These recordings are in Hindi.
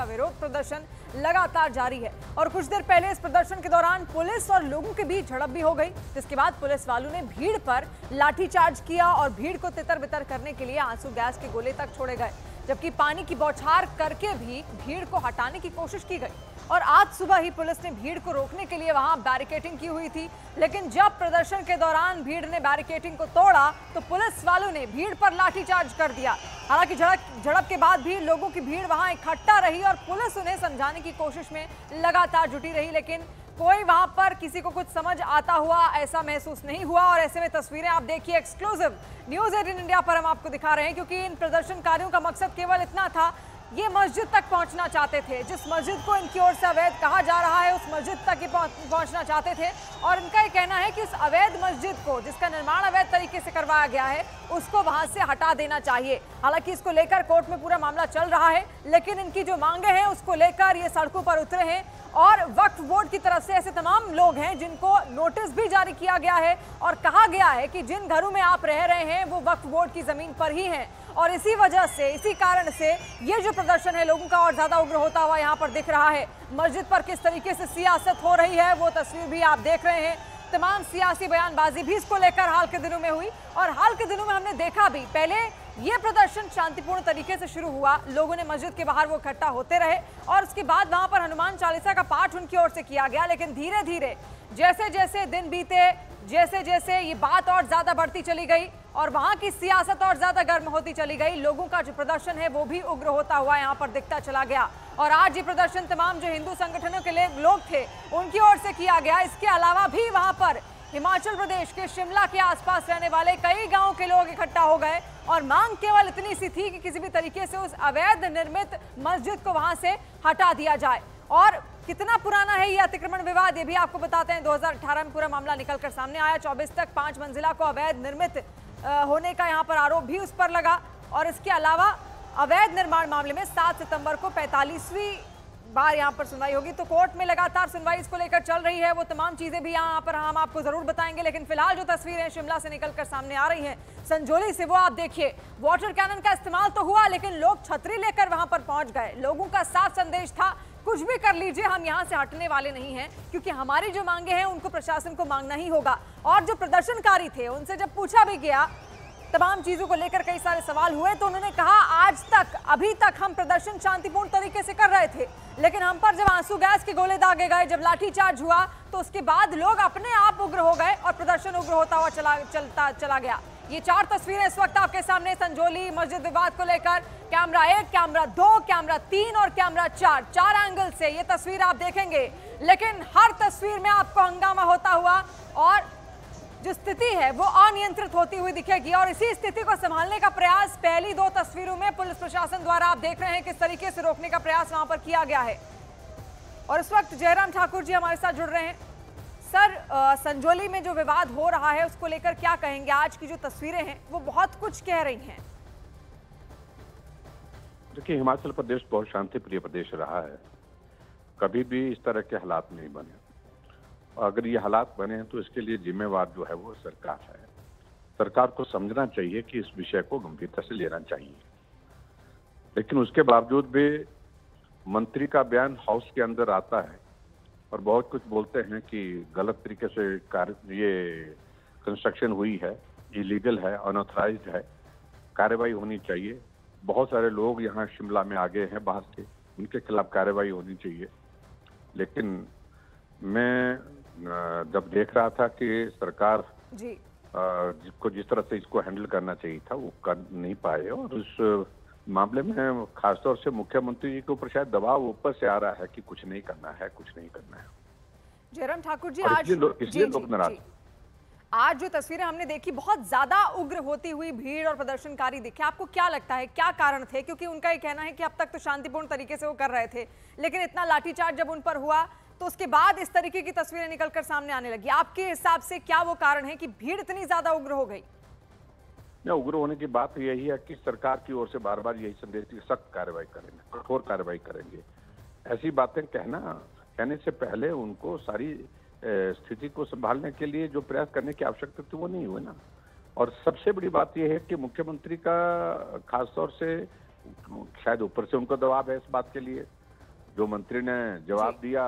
का विरोध प्रदर्शन लगातार जारी है और कुछ देर पहले इस प्रदर्शन के दौरान पुलिस और लोगों के बीच झड़प भी हो गई, जिसके बाद पुलिस वालों ने भीड़ पर लाठीचार्ज किया और भीड़ को तितर-बितर करने के लिए आंसू गैस के गोले तक छोड़े गए, जबकि पानी की बौछार करके भी भीड़ को हटाने की कोशिश की गई। और आज सुबह ही पुलिस ने भीड़ को रोकने के लिए वहां बैरिकेडिंग की हुई थी, लेकिन जब प्रदर्शन के दौरान भीड़ ने बैरिकेडिंग को तोड़ा तो पुलिस वालों ने भीड़ पर लाठीचार्ज कर दिया। हालांकि झड़प के बाद भी लोगों की भीड़ वहां इकट्ठा रही और पुलिस उन्हें समझाने की कोशिश में लगातार जुटी रही, लेकिन कोई वहां पर किसी को कुछ समझ आता हुआ ऐसा महसूस नहीं हुआ। और ऐसे में तस्वीरें आप देखिए, एक्सक्लूसिव न्यूज़ 18 इंडिया पर हम आपको दिखा रहे हैं, क्योंकि इन प्रदर्शनकारियों का मकसद केवल इतना था, ये मस्जिद तक पहुंचना चाहते थे। जिस मस्जिद को इनकी ओर से अवैध कहा जा रहा है उस मस्जिद तक ही पहुंचना चाहते थे और इनका ये कहना है कि उस अवैध मस्जिद को, जिसका निर्माण अवैध तरीके से करवाया गया है, उसको वहां से हटा देना चाहिए। हालांकि इसको लेकर कोर्ट में पूरा मामला चल रहा है, लेकिन इनकी जो मांगे हैं उसको लेकर ये सड़कों पर उतरे हैं और वक्फ बोर्ड की तरफ से ऐसे तमाम लोग हैं जिनको नोटिस भी जारी किया गया है और कहा गया है कि जिन घरों में आप रह रहे हैं वो वक्फ बोर्ड की जमीन पर ही हैं और इसी वजह से, इसी कारण से ये जो प्रदर्शन है लोगों का और ज्यादा उग्र होता हुआ यहाँ पर दिख रहा है। मस्जिद पर किस तरीके से सियासत हो रही है वो तस्वीर भी आप देख रहे हैं। तमाम सियासी बयानबाजी भी इसको लेकर हाल के दिनों में हुई और हाल के दिनों में हमने देखा भी, पहले ये प्रदर्शन शांतिपूर्ण तरीके से शुरू हुआ, लोगों ने मस्जिद के बाहर वो इकट्ठा होते रहे और उसके बाद वहां पर हनुमान चालीसा का पाठ उनकी ओर से किया गया, लेकिन धीरे धीरे जैसे जैसे दिन बीते, जैसे जैसे ये बात और ज्यादा बढ़ती चली गई और वहां की सियासत और ज्यादा गर्म होती चली गई, लोगों का जो प्रदर्शन है वो भी उग्र होता हुआ यहाँ पर दिखता चला गया। और आज ये प्रदर्शन तमाम जो हिंदू संगठनों के लोग थे उनकी ओर से किया गया। इसके अलावा भी वहां पर हिमाचल प्रदेश के शिमला के आसपास रहने वाले कई गांव के लोग इकट्ठा हो गए और मांग केवल इतनी सी थी कि किसी भी तरीके से उस अवैध निर्मित मस्जिद को वहां से हटा दिया जाए। और कितना पुराना है ये अतिक्रमण विवाद, ये भी आपको बताते हैं। 2018 में पूरा मामला निकलकर सामने आया। 24 तक 5 मंजिला को अवैध निर्मित होने का यहाँ पर आरोप भी उस पर लगा और इसके अलावा अवैध निर्माण मामले में 7 सितंबर को 45वीं बार यहाँ पर सुनवाई होगी। तो कोर्ट में लगातार सुनवाई इसको लेकर चल रही है, वो तमाम चीजें भी यहाँ पर हम आपको जरूर बताएंगे। लेकिन फिलहाल जो तस्वीरें शिमला से निकलकर सामने आ रही हैं संजौली से, वो आप देखिए। वाटर कैनन का इस्तेमाल तो हुआ, लेकिन लोग छतरी लेकर वहां पर पहुंच गए। लोगों का साफ संदेश था, कुछ भी कर लीजिए, हम यहाँ से हटने वाले नहीं हैं, क्योंकि हमारी जो मांगे हैं उनको प्रशासन को मांगना ही होगा। और जो प्रदर्शनकारी थे उनसे जब पूछा भी गया तमाम चीजों को लेकर, कई सारे सवाल हुए, तो उन्होंने कहा आज तक, अभी तक हम प्रदर्शन शांतिपूर्ण तरीके से कर रहे थे, लेकिन हम पर जब आंसू गैस के गोले दागे गए, जब लाठीचार्ज हुआ, तो उसके बाद लोग अपने आप उग्र हो गए और प्रदर्शन उग्र होता हुआ चला गया। ये 4 तस्वीरें इस वक्त आपके सामने संजौली मस्जिद विवाद को लेकर, कैमरा 1, कैमरा 2, कैमरा 3 और कैमरा 4 एंगल से ये तस्वीर आप देखेंगे। लेकिन हर तस्वीर में आपको हंगामा होता हुआ और जो स्थिति है वो अनियंत्रित होती हुई दिखेगी और इसी स्थिति को संभालने का प्रयास पहली 2 तस्वीरों में पुलिस प्रशासन द्वारा आप देख रहे हैं किस तरीके से रोकने का प्रयास वहां पर किया गया है। और इस वक्त जयराम ठाकुर जी हमारे साथ जुड़ रहे हैं। सर, संजौली में जो विवाद हो रहा है उसको लेकर क्या कहेंगे? आज की जो तस्वीरें हैं वो बहुत कुछ कह रही हैं। देखिए, हिमाचल प्रदेश बहुत शांति प्रिय प्रदेश रहा है, कभी भी इस तरह के हालात नहीं बने। अगर ये हालात बने हैं तो इसके लिए जिम्मेवार जो है वो सरकार है। सरकार को समझना चाहिए कि इस विषय को गंभीरता से लेना चाहिए, लेकिन उसके बावजूद भी मंत्री का बयान हाउस के अंदर आता है और बहुत कुछ बोलते हैं कि गलत तरीके से ये कंस्ट्रक्शन हुई है, इलीगल है, अनऑथराइज्ड है, कार्रवाई होनी चाहिए। बहुत सारे लोग यहाँ शिमला में आ गए हैं बाहर से, उनके खिलाफ कार्रवाई होनी चाहिए। लेकिन मैं जब देख रहा था कि सरकार जिसको जिस तरह से इसको हैंडल करना चाहिए था वो कर नहीं पाए और उस मामले में खासतौर से मुख्यमंत्री जी के ऊपर शायद दबाव ऊपर से आ रहा है कि कुछ नहीं करना है, कुछ नहीं करना है। जयराम ठाकुर जी, इसलिए लोग नाराज। आज जो तस्वीरें हमने देखी, बहुत ज्यादा उग्र होती हुई भीड़ और प्रदर्शनकारी दिखे। आपको क्या लगता है क्या कारण थे? क्योंकि उनका ये कहना है कि अब तक तो शांतिपूर्ण तरीके से वो कर रहे थे, लेकिन इतना लाठीचार्ज जब उन पर हुआ तो उसके बाद इस तरीके की तस्वीरें निकलकर सामने आने लगी। आपके हिसाब से क्या वो कारण है कि भीड़ इतनी ज्यादा उग्र हो गई? उग्र होने की बात यही है कि सरकार की ओर से बार बार यही संदेश की सख्त कार्रवाई करेंगे, कठोर कार्रवाई करेंगे। ऐसी बातें कहने से पहले उनको सारी स्थिति को संभालने के लिए जो प्रयास करने की आवश्यकता थी वो नहीं हुए ना। और सबसे बड़ी बात यह है कि मुख्यमंत्री का खासतौर से शायद ऊपर से उनको दबाव है इस बात के लिए जो मंत्री ने जवाब दिया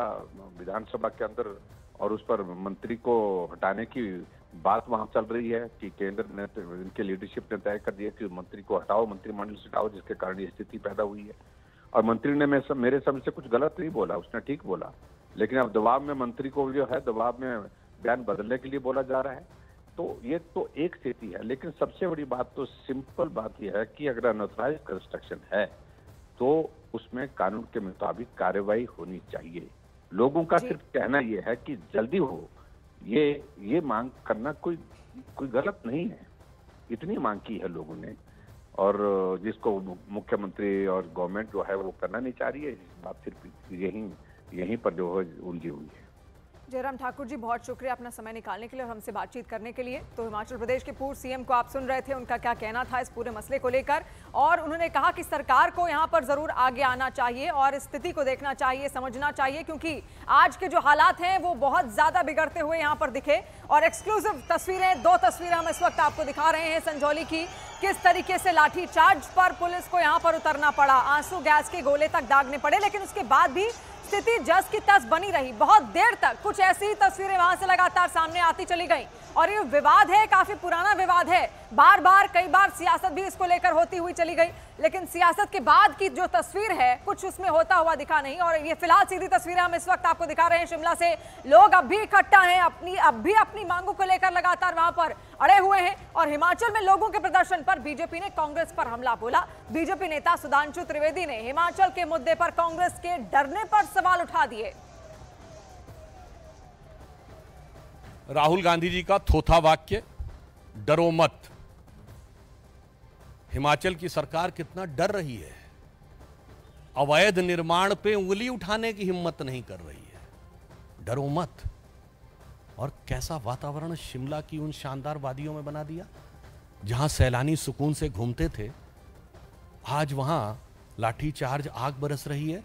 विधानसभा के अंदर और उस पर मंत्री को हटाने की बात वहां चल रही है कि केंद्र ने, इनके लीडरशिप ने तय कर दिया कि मंत्री को हटाओ, मंत्रिमंडल से हटाओ, जिसके कारण ये स्थिति पैदा हुई है। और मंत्री ने मेरे समझ से कुछ गलत नहीं बोला, उसने ठीक बोला, लेकिन अब दबाव में मंत्री को जो है दबाव में बयान बदलने के लिए बोला जा रहा है। तो ये तो एक स्थिति है, लेकिन सबसे बड़ी बात तो सिंपल बात यह है कि अगर अनऑथराइज्ड कंस्ट्रक्शन है तो उसमें कानून के मुताबिक कार्रवाई होनी चाहिए। लोगों का सिर्फ कहना यह है कि जल्दी हो, ये मांग करना कोई गलत नहीं है। इतनी मांग की है लोगों ने और जिसको मुख्यमंत्री और गवर्नमेंट जो है वो करना नहीं चाह रही है। बात सिर्फ यहीं पर जो है उलझी हुई है। जयराम ठाकुर जी, बहुत शुक्रिया अपना समय निकालने के लिए और हमसे बातचीत करने के लिए। तो हिमाचल प्रदेश के पूर्व सीएम को आप सुन रहे थे, उनका क्या कहना था इस पूरे मसले को लेकर, और उन्होंने कहा कि सरकार को यहां पर जरूर आगे आना चाहिए और स्थिति को देखना चाहिए, समझना चाहिए, क्योंकि आज के जो हालात हैं वो बहुत ज्यादा बिगड़ते हुए यहां पर दिखे। और एक्सक्लूसिव तस्वीरें, 2 तस्वीरें हम इस वक्त आपको दिखा रहे हैं संजौली की, किस तरीके से लाठीचार्ज पर पुलिस को यहां पर उतरना पड़ा, आंसू गैस के गोले तक दागने पड़े, लेकिन उसके बाद भी स्थिति जस की तस बनी रही। बहुत देर तक कुछ ऐसी तस्वीरें वहां से लगातार सामने आती चली गई और ये विवाद है, काफी पुराना विवाद है, कई बार सियासत भी इसको लेकर होती हुई चली गई, लेकिन सियासत के बाद की जो तस्वीर है कुछ उसमें होता हुआ दिखा नहीं। और ये फिलहाल सीधी तस्वीरें हम इस वक्त आपको दिखा रहे हैं शिमला से। लोग अब भी इकट्ठा हैं, अब भी अपनी मांगों को लेकर लगातार वहां पर अड़े हुए हैं। और हिमाचल में लोगों के प्रदर्शन पर बीजेपी ने कांग्रेस पर हमला बोला। बीजेपी नेता सुधांशु त्रिवेदी ने हिमाचल के मुद्दे पर कांग्रेस के डरने पर सवाल उठा दिए। राहुल गांधी जी का थोथा वाक्य, डरो मत। हिमाचल की सरकार कितना डर रही है, अवैध निर्माण पे उंगली उठाने की हिम्मत नहीं कर रही है, डरो मत। और कैसा वातावरण शिमला की उन शानदार वादियों में बना दिया जहां सैलानी सुकून से घूमते थे, आज वहां लाठीचार्ज, आग बरस रही है।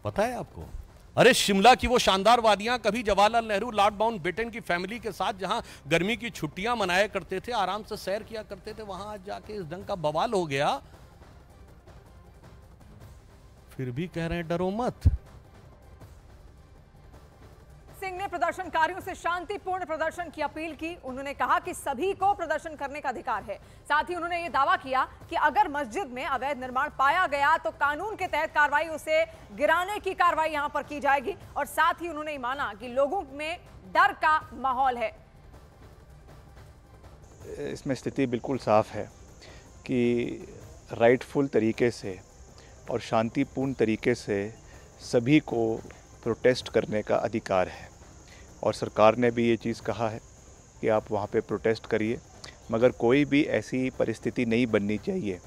पता है आपको, अरे शिमला की वो शानदार वादियां कभी जवाहरलाल नेहरू लॉर्ड माउंटबेटन की फैमिली के साथ जहां गर्मी की छुट्टियां मनाया करते थे, आराम से सैर किया करते थे, वहां आज जाके इस ढंग का बवाल हो गया, फिर भी कह रहे हैं डरो मत। सिंह ने प्रदर्शनकारियों से शांतिपूर्ण प्रदर्शन की अपील की। उन्होंने कहा कि सभी को प्रदर्शन करने का अधिकार है। साथ ही उन्होंने ये दावा किया कि अगर मस्जिद में अवैध निर्माण पाया गया तो कानून के तहत कार्रवाई, उसे गिराने की कार्रवाई यहां पर की जाएगी। और साथ ही उन्होंने माना कि लोगों में डर का माहौल है। इसमें स्थिति बिल्कुल साफ है कि राइटफुल तरीके से और शांतिपूर्ण तरीके से सभी को प्रोटेस्ट करने का अधिकार है और सरकार ने भी ये चीज़ कहा है कि आप वहाँ पे प्रोटेस्ट करिए, मगर कोई भी ऐसी परिस्थिति नहीं बननी चाहिए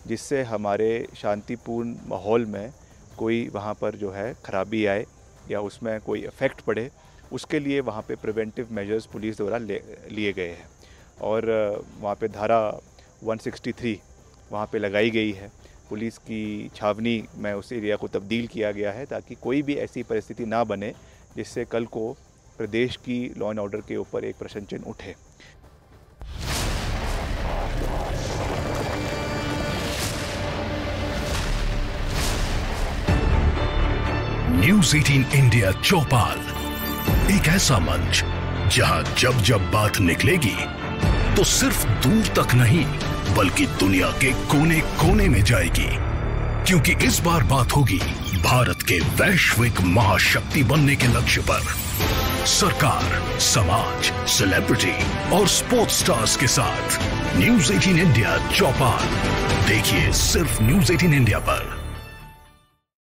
जिससे हमारे शांतिपूर्ण माहौल में कोई वहाँ पर जो है खराबी आए या उसमें कोई इफ़ेक्ट पड़े। उसके लिए वहाँ पे प्रिवेंटिव मेजर्स पुलिस द्वारा लिए गए हैं और वहाँ पे धारा 163 वहाँ पे लगाई गई है। पुलिस की छावनी में उस एरिया को तब्दील किया गया है ताकि कोई भी ऐसी परिस्थिति ना बने जिससे कल को प्रदेश की लॉ एंड ऑर्डर के ऊपर एक प्रश्न चिन्ह उठे। न्यूज़ 18 इंडिया चौपाल, एक ऐसा मंच जहां जब जब बात निकलेगी तो सिर्फ दूर तक नहीं बल्कि दुनिया के कोने कोने में जाएगी, क्योंकि इस बार बात होगी भारत के वैश्विक महाशक्ति बनने के लक्ष्य पर। सरकार, समाज, सेलिब्रिटी और स्पोर्ट्स स्टार्स के साथ न्यूज़ 18 इंडिया चौपाल देखिए सिर्फ न्यूज़ 18 इंडिया पर।